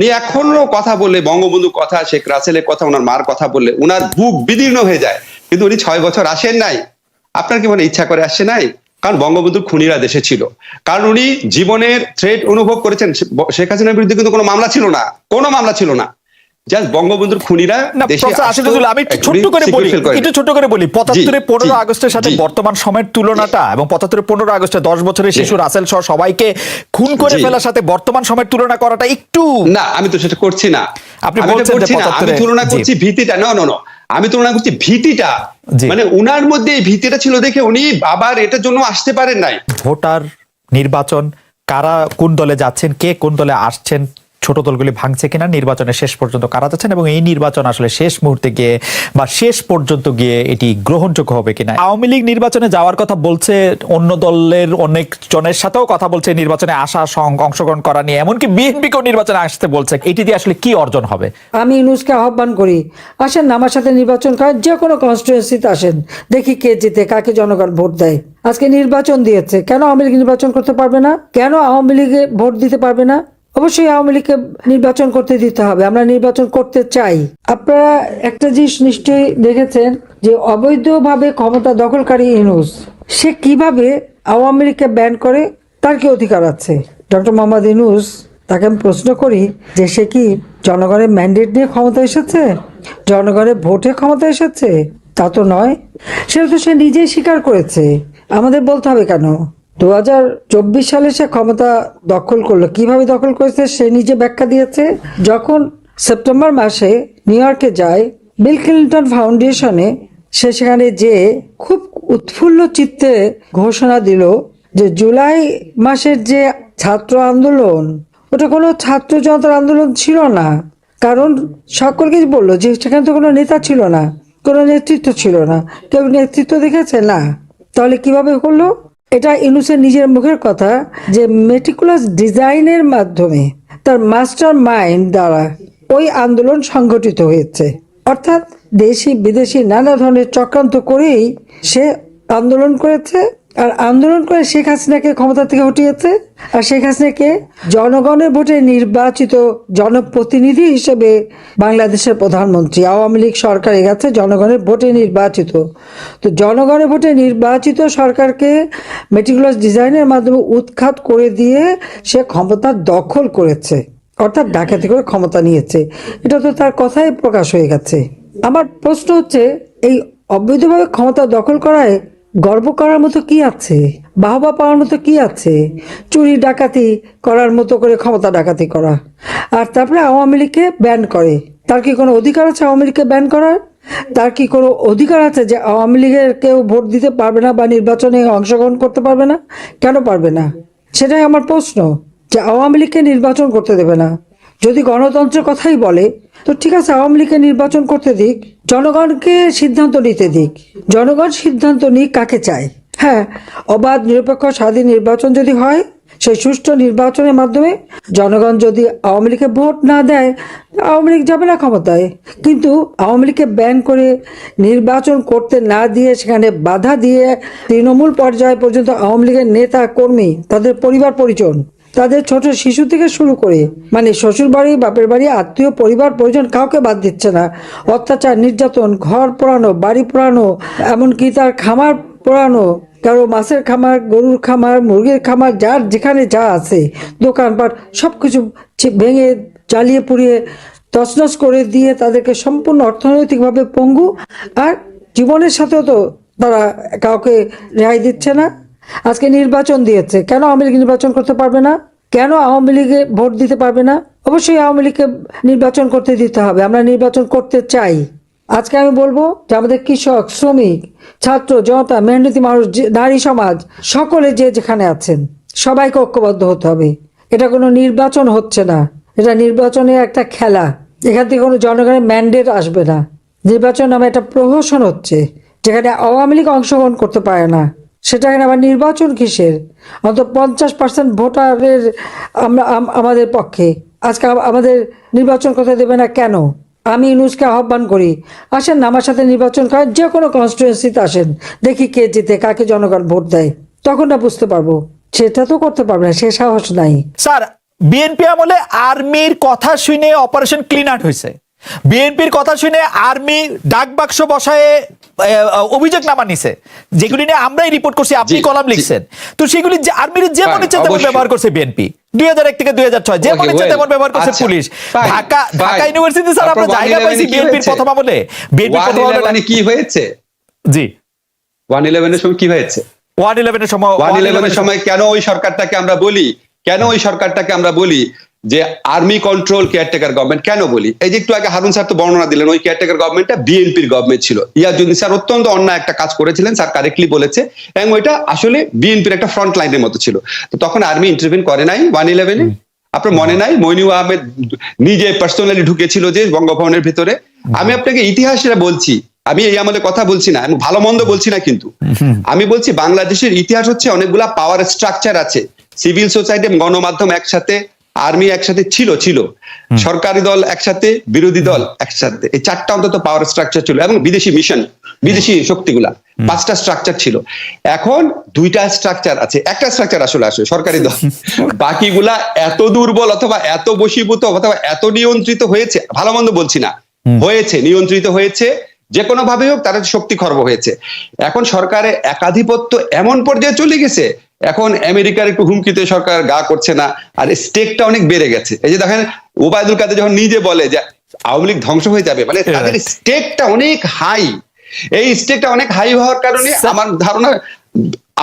উনি এখনো কথা বললে, বঙ্গবন্ধুর কথা, শেখ রাসেলের কথা, ওনার মার কথা বললে উনার বুক বিদীর্ণ হয়ে যায়। কিন্তু উনি 6 বছর আসেন নাই। আপনার কি মনে ইচ্ছা করে আসছে নাই? কারণ বঙ্গবন্ধুর খুনিরা দেশে ছিল। কারণ উনি জীবনের থ্রেট অনুভব করেছেন। শেখ হাসিনার বিরুদ্ধে কিন্তু কোনো মামলা ছিল না, কোনো মামলা ছিল না। জাস্ট বঙ্গবন্ধুর খুনিরা দেশে আসতো। আমি একটু ছোট্ট করে বলি ৭৫ 15 আগস্টের সাথে বর্তমান সময়ের তুলনাটা, এবং ৭৫ 15 আগস্টে 10 বছরের শিশু রাসেল সহ সবাইকে খুন করে ফেলার সাথে বর্তমান সময়ের তুলনা করাটা একটু, না আমি তো সেটা করছি না। আপনি বলছেন যে ৭৫ আমি তুলনা করছি ভীতিটা। না, আমি তুলনা করছি ভীতিটা। মানে উনার মধ্যে এই ভীতিটা ছিল দেখে উনি আবার এটার জন্য আসতে পারেন নাই। ভোটার নির্বাচন, কারা কোন দলে যাচ্ছেন, কে কোন দলে আসছেন, ছোট দলগুলি ভাঙছে কিনা, নির্বাচনের শেষ পর্যন্ত কারা যাচ্ছেন, এবং এই নির্বাচন আসলে শেষ মুহূর্তে গিয়ে বা শেষ পর্যন্ত গিয়ে এটি গ্রহণযোগ্য হবে কিনা। আওয়ামী লীগ নির্বাচনে যাওয়ার কথা বলছে, অন্য দলের অনেক জনের সাথেও কথা বলছে নির্বাচনে আসা, অংশগ্রহণ করা নিয়ে, এমনকি বিএনপিকেও নির্বাচনে আসতে বলছে। এটি দিয়ে আসলে কি অর্জন হবে? আমি ইউনূসকে আহ্বান করি, আসেন না আমার সাথে নির্বাচন করেন, যে কোনো কনস্টিটুয়েন্সিতে আসেন, দেখি কে জিতে, কাকে জনগণ ভোট দেয়। আজকে নির্বাচন দিয়েছে, কেন আওয়ামী লীগ নির্বাচন করতে পারবে না? কেন আওয়ামী লীগে ভোট দিতে পারবে না? অবশ্যই আওয়ামী লীগকে নির্বাচন করতে দিতে হবে। আমরা নির্বাচন করতে চাই। আপনারা একটা জিনিস নিশ্চয়ই দেখেছেন যে অবৈধভাবে ক্ষমতা দখলকারী ইউনূস, সে কিভাবে আওয়ামী লীগকে ব্যান করে, তার কি অধিকার আছে? ডক্টর মোহাম্মদ ইউনূস, তাকে আমি প্রশ্ন করি যে সে কি জনগণের ম্যান্ডেট নিয়ে ক্ষমতা এসেছে, জনগণের ভোটে ক্ষমতা এসেছে? তা তো নয়। সেটা তো সে নিজেই স্বীকার করেছে। আমাদের বলতে হবে কেন? 2024 সালে সে ক্ষমতা দখল করলো, কিভাবে দখল করেছে সে নিজে ব্যাখ্যা দিয়েছে। যখন সেপ্টেম্বর মাসে নিউ ইয়র্কে যায় বিল ক্লিন্টন ফাউন্ডেশনে, সে সেখানে যে খুব উৎফুল্ল চিত্তে ঘোষণা দিল যে জুলাই মাসের যে ছাত্র আন্দোলন, ওটা কোনো ছাত্র জনতার আন্দোলন ছিল না। কারণ সকলকে বললো যে সেখানে তো কোনো নেতা ছিল না, কোনো নেতৃত্ব ছিল না। কেউ নেতৃত্ব দেখেছে না? তাহলে কিভাবে করলো? এটা ইউনূসের নিজের মুখের কথা যে মেটিকুলাস ডিজাইনের মাধ্যমে, তার মাস্টার মাইন্ড দ্বারা ওই আন্দোলন সংগঠিত হয়েছে। অর্থাৎ দেশি বিদেশি নানা ধরনের চক্রান্ত করেই সে আন্দোলন করেছে, আর আন্দোলন করে শেখ হাসিনাকে ক্ষমতা থেকে হটিয়েছে। আর শেখ হাসিনাকে জনগণের ভোটে নির্বাচিত জনপ্রতিনিধি হিসেবে বাংলাদেশের প্রধানমন্ত্রী, আওয়ামী লীগ সরকার গেছে জনগণের ভোটে নির্বাচিত। তো জনগণের ভোটে নির্বাচিত সরকারকে মেটিকুলাস ডিজাইনের মাধ্যমে উৎখাত করে দিয়ে সে ক্ষমতা দখল করেছে, অর্থাৎ ডাকাতি করে ক্ষমতা নিয়েছে। এটা তো তার কথাই প্রকাশ হয়ে গেছে। আমার প্রশ্ন হচ্ছে, এই অবৈধভাবে ক্ষমতা দখল করায় গর্ব করার মতো কি আছে? বাহবা পাওয়ার মতো কি আছে? চুরি ডাকাতি করার মতো করে ক্ষমতা ডাকাতি করা, আর তারপরে আওয়ামী লীগকে ব্যান করে। তার কি কোনো অধিকার আছে আওয়ামী লীগকে ব্যান করার? তার কি কোনো অধিকার আছে যে আওয়ামী লীগের কেউ ভোট দিতে পারবে না বা নির্বাচনে অংশগ্রহণ করতে পারবে না? কেন পারবে না? সেটাই আমার প্রশ্ন, যে আওয়ামী লীগকে নির্বাচন করতে দেবে না। যদি গণতন্ত্রের কথাই বলে তো ঠিক আছে, আওয়ামী লীগকে নির্বাচন করতে দিক, জনগণকে সিদ্ধান্ত নিতে দিক। জনগণ সিদ্ধান্ত নিক কাকে চায়। হ্যাঁ, অবাধ নিরপেক্ষ স্বাধীন নির্বাচন যদি হয়, সেই সুষ্ঠু নির্বাচনের মাধ্যমে জনগণ যদি আওয়ামী লীগকে ভোট না দেয়, আওয়ামী লীগ যাবে না ক্ষমতায়। কিন্তু আওয়ামী লীগকে ব্যান করে নির্বাচন করতে না দিয়ে, সেখানে বাধা দিয়ে তৃণমূল পর্যায় পর্যন্ত আওয়ামী লীগের নেতা কর্মী, তাদের পরিবার পরিজন, তাদের ছোট শিশু থেকে শুরু করে, মানে শ্বশুর বাড়ি, বাপের বাড়ি, আত্মীয়, পরিবার পরিজন, কাউকে বাদ দিচ্ছে না। অত্যাচার, নির্যাতন, ঘর পোড়ানো, বাড়ি পোড়ানো, এমনকি তার খামার পোড়ানো, কারো মাছের খামার, গরুর খামার, মুরগির খামার, যার যেখানে যা আছে, দোকানপাট, সবকিছু ভেঙে জ্বালিয়ে পুড়িয়ে তছনছ করে দিয়ে তাদেরকে সম্পূর্ণ অর্থনৈতিকভাবে পঙ্গু, আর জীবনের সাথেও তো তারা কাউকে রেহাই দিচ্ছে না। আজকে নির্বাচন দিয়েছে, কেন আওয়ামী লীগ নির্বাচন করতে পারবে না? কেন আওয়ামী লীগে ভোট দিতে পারবে না? অবশ্যই আওয়ামী লীগকে নির্বাচন করতে দিতে হবে। আমরা নির্বাচন করতে চাই। আজকে আমি বলবো যে আমাদের কৃষক, শ্রমিক, ছাত্র জনতা, মেহনতি মানুষ, নারী সমাজ, সকলে যে যেখানে আছেন সবাইকে ঐক্যবদ্ধ হতে হবে। এটা কোনো নির্বাচন হচ্ছে না, এটা নির্বাচনের একটা খেলা। এখান থেকে কোনো জনগণের ম্যান্ডেট আসবে না। নির্বাচন নামে একটা প্রহসন হচ্ছে, যেখানে আওয়ামী লীগ অংশগ্রহণ করতে পারে না। সেটা এখানে আবার নির্বাচন কিসের? অন্তত 50% ভোটারের আমরা আমাদের পক্ষে। আজকে আমাদের নির্বাচন করতে দেবে না কেন? আমি ইউনূসকে আহ্বান করি, আসেন না আমার সাথে নির্বাচন করেন, যে কোনো কনস্টিটুয়েন্সিতে আসেন, দেখি কে জিতে, কাকে জনগণ ভোট দেয়। তখন না বুঝতে পারবো। সেটা তো করতে পারবে না, সে সাহস নাই। স্যার, বিএনপি আমলে আর্মির কথা শুনে অপারেশন ক্লিন আউট হয়েছে, বিএনপির কথা শুনে আর্মি ডাক বাক্স বসায় অভিযোগনামা নিছে, যেগুলি নিয়ে আমরাই রিপোর্ট করছি, আপনি কলাম লিখছেন। তো সেগুলি আর্মির যেমন ইচ্ছে তেমন ব্যবহার করছে বিএনপি, 2001 থেকে 2006 যেমন ইচ্ছে তেমন ব্যবহার করছে পুলিশ। ঢাকা ইউনিভার্সিটি স্যার আমরা জায়গা পাইছি বিএনপির প্রথম আমলে। বিএনপি প্রথম আমলে কি হয়েছে? জি 111 এর সময় কি হয়েছে? 111 এর সময় 111 এর সময় কেন ওই সরকারটাকে আমরা বলি যে আর্মি কন্ট্রোল কেয়ারটেকার গভর্নমেন্ট কেন বলি? এই যে একটু আগে হারুন স্যার তো বর্ণনা দিলেন, ওই কেয়ারটেকার গভর্নমেন্টটা বিএনপির গভর্নমেন্ট ছিল। ইয়াজউদ্দিন স্যার অত্যন্ত অন্যায় একটা কাজ করেছিলেন, স্যার কারেক্টলি বলেছে, এবং ওইটা আসলে বিএনপির একটা ফ্রন্ট লাইনের মতো ছিল। তো তখন আর্মি ইন্টারভিউ করে নাই 111-এ? আপনার মনে নাই মইনুল আহমেদ নিজে পার্সোনালি ঢুকেছিল যে বঙ্গভবনের ভিতরে? আমি আপনাকে ইতিহাসটা বলছি, আমি এই আমাদের কথা বলছি না, আমি ভালো মন্দ বলছি না, কিন্তু আমি বলছি বাংলাদেশের ইতিহাস হচ্ছে অনেকগুলা পাওয়ার স্ট্রাকচার আছে, সিভিল সোসাইটি গণমাধ্যম একসাথে, আর্মি একসাথে ছিল, সরকারি দল একসাথে, বিরোধী দল একসাথে, এই চারটা অন্তত পাওয়ার স্ট্রাকচার ছিল, এবং বিদেশি মিশন, বিদেশি শক্তিগুলা, 5টা স্ট্রাকচার ছিল। এখন 2টা স্ট্রাকচার আছে, একটা স্ট্রাকচার আসলে সরকারি দল, বাকিগুলা এত দুর্বল অথবা এত বশীভূত অথবা এত নিয়ন্ত্রিত হয়েছে, ভালো মন্দ বলছি না, হয়েছে, নিয়ন্ত্রিত হয়েছে, যে কোনো ভাবে হোক তারা শক্তি খর্ব হয়েছে। এখন সরকারের একাধিপত্য এমন পর্যায়ে চলে গেছে, এখন আমেরিকার একটু হুমকিতে সরকার গা করছে না, আর স্টেকটা অনেক বেড়ে গেছে। এই যে দেখেন ওবায়দুল কাদের যখন নিজে বলে যে আওয়ামী লীগ ধ্বংস হয়ে যাবে, মানে তাদের স্টেকটা অনেক হাই। এই স্টেকটা অনেক হাই হওয়ার কারণে আমার ধারণা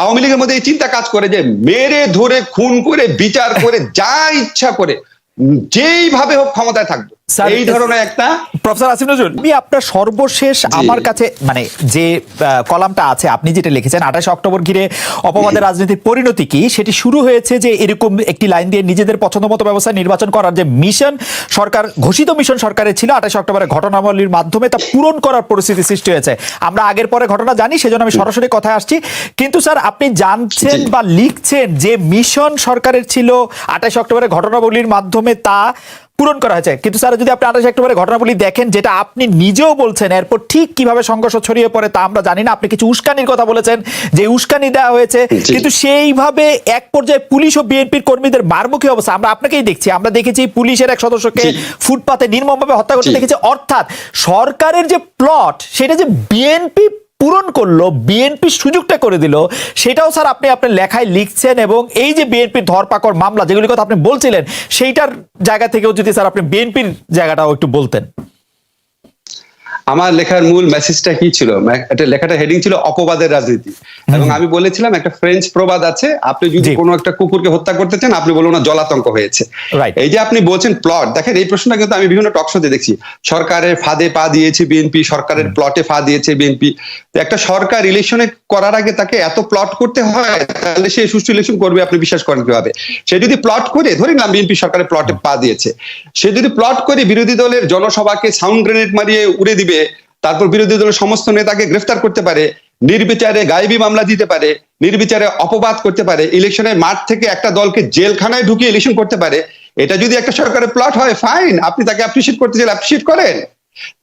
আওয়ামী লীগের মধ্যে এই চিন্তা কাজ করে যে মেরে ধরে খুন করে বিচার করে যা ইচ্ছা করে যেইভাবে হোক ক্ষমতায় থাকবে, এই ধরনের একটা। প্রফেসর আসিফ নজরুল, আপনার সর্বশেষ আমার কাছে মানে যে কলামটা আছে আপনি যেটা লিখেছেন 28 অক্টোবর ঘিরে অপবাদের রাজনীতির পরিণতি কি, সেটি শুরু হয়েছে যে এরকম একটি লাইন দিয়ে নিজেদের পছন্দ মতো ব্যবস্থা নির্বাচন করার যে মিশন সরকার, ঘোষিত মিশন সরকারের ছিল, 28 অক্টোবরের ঘটনাবলীর মাধ্যমে তা পূরণ করার পরিস্থিতি সৃষ্টি হয়েছে। আমরা আগের পরে ঘটনা জানি, সেজন্য আমি সরাসরি কথায় আসছি। কিন্তু স্যার আপনি জানছেন বা লিখছেন যে মিশন সরকারের ছিল 28 অক্টোবরের ঘটনাবলীর মাধ্যমে তা পূরণ করা হয়েছে, কিন্তু স্যার যদি আপনি 28 অক্টোবরের ঘটনাবলী দেখেন, যেটা আপনি নিজেও বলছেন এরপর ঠিক কিভাবে সংঘর্ষ ছড়িয়ে পড়ে তা আমরা জানি না। আপনি কিছু উস্কানির কথা বলেছেন যে উস্কানি দেওয়া হয়েছে, কিন্তু সেইভাবে এক পর্যায়ে পুলিশ ও বিএনপির কর্মীদের মারমুখী অবস্থা আমরা আপনাকেই দেখছি। আমরা দেখেছি পুলিশের এক সদস্যকে ফুটপাতে নির্মমভাবে হত্যা করতে দেখেছি। অর্থাৎ সরকারের যে প্লট সেটা যে বিএনপি পূরণ করলো, বিএনপি সুযোগটা করে দিল, সেটাও স্যার আপনি আপনার লেখায় লিখছেন। এবং এই যে বিএনপির ধরপাকড় মামলা যেগুলির কথা আপনি বলছিলেন, সেইটার জায়গা থেকেও যদি স্যার আপনি বিএনপির জায়গাটাও একটু বলতেন। আমার লেখার মূল মেসেজটা কি ছিল? একটা লেখাটা হেডিং ছিল অপবাদের রাজনীতি, এবং আমি বলেছিলাম একটা ফ্রেঞ্চ প্রবাদ আছে, আপনি যদি কোনো একটা কুকুরকে হত্যা করতে চান আপনি বলুন না জলাতঙ্ক হয়েছে। এই যে আপনি বলছেন প্লট, দেখেন এই প্রশ্নটা কিন্তু আমি বিভিন্ন টক শোতে দেখছি, সরকারের ফাঁদে পা দিয়েছে বিএনপি, সরকারের প্লটে পা দিয়েছে বিএনপি। একটা সরকার ইলেকশনে করার আগে তাকে এত প্লট করতে হয়, তাহলে সে সুষ্ঠু ইলেকশন করবে আপনি বিশ্বাস করেন কিভাবে? সে যদি প্লট করে, ধরে নিলাম বিএনপি সরকারের প্লটে পা দিয়েছে, সে যদি প্লট করে বিরোধী দলের জনসভাকে সাউন্ড গ্রেনেড মারিয়ে উড়ে দিবে, তারপর বিরোধী দলের সমস্ত নেতাকে গ্রেফতার করতে পারে, নির্বিচারে গায়েবী মামলা দিতে পারে, নির্বিচারে অপবাদ করতে পারে, ইলেকশনের মাঠ থেকে একটা দলকে জেলখানায় ঢুকিয়ে ইলেকশন করতে পারে, এটা যদি একটা সরকারের প্লট হয়, ফাইন, আপনি তাকে অ্যাপ্রিশিয়েট করতে চাইলে অ্যাপ্রিশিয়েট করেন,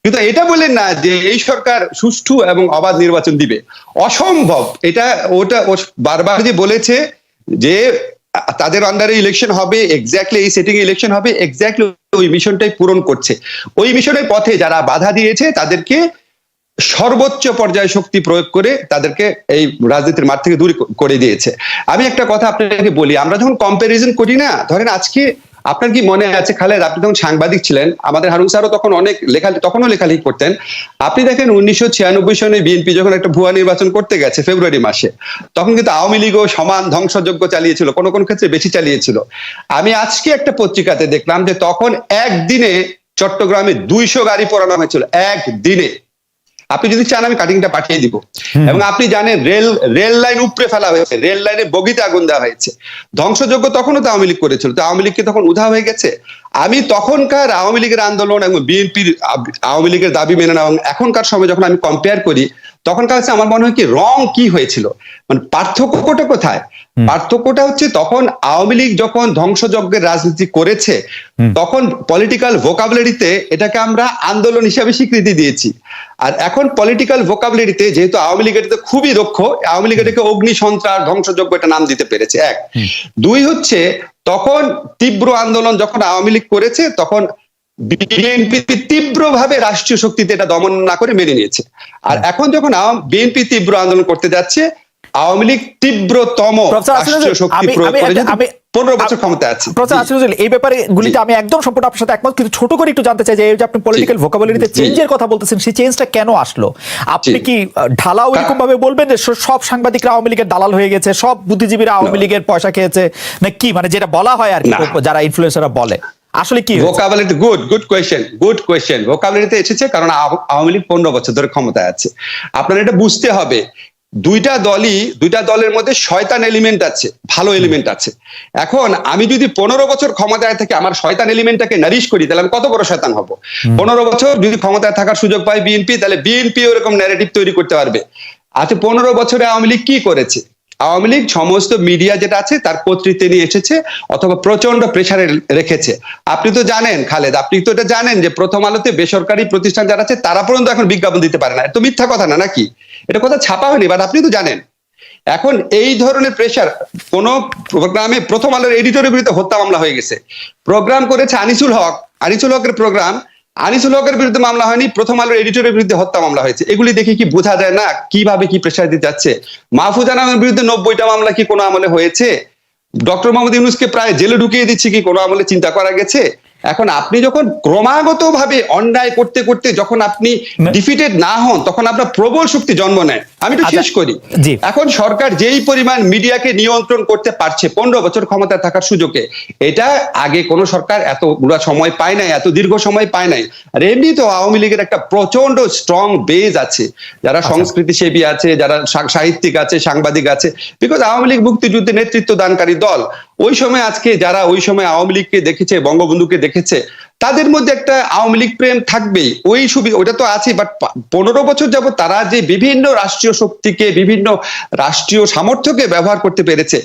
কিন্তু এটা বলেন না যে এই সরকার সুষ্ঠু এবং অবাধ নির্বাচন দিবে। অসম্ভব। এটা ওটা বারবার যে বলেছে যে তাদের আন্ডারে ইলেকশন হবে, এক্স্যাক্টলি এই সেটিং ইলেকশন হবে, এক্স্যাক্টলি ওই মিশনটাই পূরণ করছে। ওই মিশনের পথে যারা বাধা দিয়েছে তাদেরকে সর্বোচ্চ পর্যায়ে শক্তি প্রয়োগ করে তাদেরকে এই রাজনীতির মাঠ থেকে দূর করে দিয়েছে। আমি একটা কথা আপনাকে বলি, আমরা যখন কম্পারিজন করি না, ধরেন আজকে আপনার কি মনে আছে খালেদ, আপনি তখন সাংবাদিক ছিলেন, আমাদের হারুন স্যারও তখন অনেক তখনও লেখালেখি করতেন। আপনি দেখেন 1996 সনে বিএনপি যখন একটা ভুয়া নির্বাচন করতে গেছে ফেব্রুয়ারি মাসে, তখন কিন্তু আওয়ামী লীগও সমান ধ্বংসযজ্ঞ চালিয়েছিল, কোন কোন ক্ষেত্রে বেশি চালিয়েছিল। আমি আজকে একটা পত্রিকাতে দেখলাম যে তখন একদিনে চট্টগ্রামে 200 গাড়ি পোড়ানো হয়েছিল, একদিনে। আপনি যদি চান আমি কাটিংটা পাঠিয়ে দিব। এবং আপনি জানেন রেল লাইন উপড়ে ফেলা হয়েছে, রেল লাইনে বগিতে আগুন দেওয়া হয়েছে। ধ্বংসযজ্ঞ তখনও তো আওয়ামী লীগ করেছিল, তো আওয়ামী লীগকে তখন উধাও হয়ে গেছে। আমি তখনকার আওয়ামী লীগের আন্দোলন এবং বিএনপির আওয়ামী লীগের দাবি মেনে নেওয়া এবং এখনকার সময় যখন আমি কম্পেয়ার করি, তখনকার কাছে আমার মনে হয় কি রং কি হয়েছিল, মানে পার্থক্যটা কোথায়? পার্থক্যটা হচ্ছে তখন আওয়ামী লীগ যখন ধ্বংসযজ্ঞের রাজনীতি করেছে তখন পলিটিক্যাল ভোকাবুলারিতে এটাকে আমরা আন্দোলন হিসাবে স্বীকৃতি দিয়েছি। আর এখন পলিটিক্যাল ভোকাবুলারিতে যেহেতু আওয়ামী লীগ এটাতে খুবই দক্ষ, আওয়ামী লীগ এটাকে অগ্নি সন্ত্রাস ধ্বংসযজ্ঞ এটা নাম দিতে পেরেছে। এক, দুই হচ্ছে তখন তীব্র আন্দোলন যখন আওয়ামী লীগ করেছে তখন বিএনপি তীব্রভাবে রাষ্ট্রীয় শক্তিতে এটা দমন না করে মেনে নিয়েছে। আর এখন যখন বিএনপি তীব্র আন্দোলন করতে যাচ্ছে, আওয়ামী লীগ তীব্রতম রাষ্ট্রীয় শক্তি প্রয়োগ করে 15 বছর ক্ষমতায় আছে। প্রফেসর আসিফুজ্জামান, এই ব্যাপারে গুলিতে আমি একদম সম্পূর্ণ আপনার সাথে একমত, কিন্তু ছোট করে একটু জানতে চাই যে এই যে আপনি পলিটিক্যাল ভোকাবুলারিতে চেঞ্জের কথা বলতেছেন, সেই চেঞ্জটা কেন আসলো? আপনি কি ঢালাও এরকম ভাবে বলবেন যে সব সাংবাদিকরা আওয়ামী লীগের দালাল হয়ে গেছে, সব বুদ্ধিজীবীরা আওয়ামী লীগের পয়সা খেয়েছে, না কি মানে যেটা বলা হয় আর কি, যারা ইনফ্লুয়েন্সাররা বলে আসলে কি? ভোকাবুলারিতে গুড কোয়েশ্চেন। ভোকাবুলারিতে এসেছে কারণ আওয়ামী লীগ 15 বছর ধরে ক্ষমতায় আছে। আপনার এটা বুঝতে হবে, দুইটা দলের মধ্যে শয়তান এলিমেন্ট আছে, ভালো এলিমেন্ট আছে। এখন আমি যদি 15 বছর ক্ষমতায় থেকে আমার শয়তান এলিমেন্টটাকে নারিশ করি, তাহলে আমি কত বড় শয়তান হব? 15 বছর যদি ক্ষমতায় থাকার সুযোগ পায় বিএনপি, তাহলে বিএনপি ওরকম ন্যারেটিভ তৈরি করতে পারবে। আচ্ছা, 15 বছরে আওয়ামী লীগ কি করেছে? আওয়ামী লীগ সমস্ত মিডিয়া যেটা আছে তার কর্তৃত্বে নিয়ে এসেছে অথবা প্রচন্ড প্রেসারে রেখেছে। আপনি তো জানেন খালেদ, আপনি তো এটা জানেন যে প্রথম আলোতে বেসরকারি প্রতিষ্ঠান যারা আছে তারা পর্যন্ত এখন বিজ্ঞাপন দিতে পারে না। এটা তো মিথ্যা কথা না নাকি? এটা কথা ছাপা হয়নি, বাট আপনি তো জানেন। এখন এই ধরনের প্রেসার, কোন প্রোগ্রামে প্রথম আলোর এডিটরের বিরুদ্ধে হত্যা মামলা হয়ে গেছে, প্রোগ্রাম করেছে আনিসুল হকের প্রোগ্রাম, আনিসুল হকের বিরুদ্ধে মামলা হয়নি, প্রথম আলোর এডিটরের বিরুদ্ধে হত্যা মামলা হয়েছে। এগুলি দেখে কি বোঝা যায় না কিভাবে কি প্রেসার দিতে যাচ্ছে? মাহফুজ আনামের বিরুদ্ধে 90টা মামলা কি কোনো আমলে হয়েছে? ডক্টর মোহাম্মদ ইউনূসকে প্রায় জেলে ঢুকিয়ে দিচ্ছে কি কোনো আমলে চিন্তা করা গেছে? এখন আপনি যখন ক্রমাগত ভাবে অন্যায় করতে করতে যখন আপনি ডিফিটেড না হন, তখন আপনার প্রবল শক্তি জন্ম নেয়। আমি একটু শেষ করি। এখন সরকার যেই পরিমাণ মিডিয়াকে নিয়ন্ত্রণ করতে পারছে 15 বছর ক্ষমতায় থাকার সুযোগে, এটা আগে কোন সরকার এত গুড়া সময় পায় নাই, এত দীর্ঘ সময় পায় নাই। আর এমনি তো আওয়ামী লীগের একটা প্রচন্ড স্ট্রং বেজ আছে, যারা সংস্কৃতি সেবী আছে, যারা সাহিত্যিক আছে, সাংবাদিক আছে। বিকজ আওয়ামী লীগ মুক্তিযুদ্ধে নেতৃত্ব দানকারী দল। ওই সময় আজকে যারা ওই সময় আওয়ামী লীগকে দেখেছে, বঙ্গবন্ধুকে দেখেছে, তাদের মধ্যে একটা আওয়ামী লীগ প্রেম থাকবেই। ওই ছবি ওটা তো আছে। বাট 15 বছর যাবত তারা যে বিভিন্ন রাষ্ট্রীয় শক্তিকে, বিভিন্ন রাষ্ট্রীয় সামর্থ্যকে ব্যবহার করতে পেরেছে,